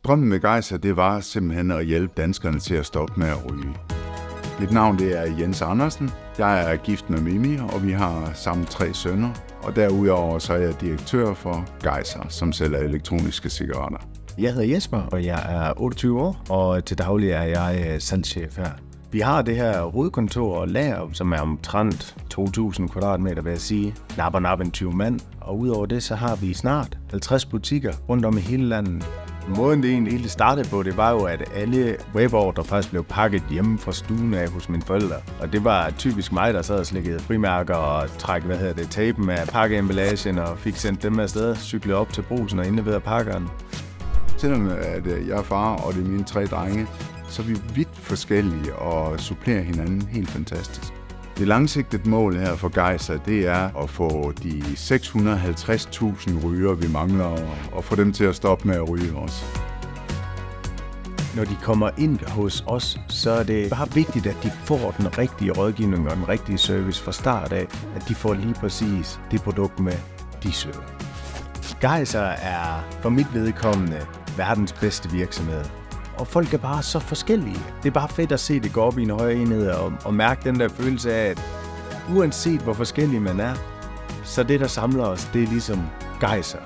Drømmen med Gejser, det var simpelthen at hjælpe danskerne til at stoppe med at ryge. Mit navn det er Jens Andersen. Jeg er gift med Mimi, og vi har sammen 3 sønner. Og derudover så er jeg direktør for Gejser, som sælger elektroniske cigaretter. Jeg hedder Jesper, og jeg er 28 år, og til daglig er jeg salgschef her. Vi har det her hovedkontor og lager, som er omtrent 2.000 kvadratmeter, vil jeg sige. Napper 20 mand, og udover det, så har vi snart 50 butikker rundt om i hele landet. Måden det egentlig helt startede på, det var jo, at alle webordre faktisk blev pakket hjemme fra stuen af hos mine forældre. Og det var typisk mig, der sad og slikkede frimærker og træk, tapen af pakkeemballagen og fik sendt dem afsted, cyklede op til Brugsen og indleverede pakkerne. Selvom at jeg er far, og det er mine 3 drenge, så er vi vidt forskellige og supplerer hinanden helt fantastisk. Det langsigtede mål her for Gejser, det er at få de 650.000 ryger, vi mangler, og få dem til at stoppe med at ryge også. Når de kommer ind hos os, så er det bare vigtigt, at de får den rigtige rådgivning og den rigtige service fra start af, at de får lige præcis det produkt med, de søger. Gejser er for mit vedkommende verdens bedste virksomhed. Og folk er bare så forskellige. Det er bare fedt at se det gå op i en højere enhed og mærke den der følelse af, at uanset hvor forskellig man er, så det der samler os, det er ligesom Gejser.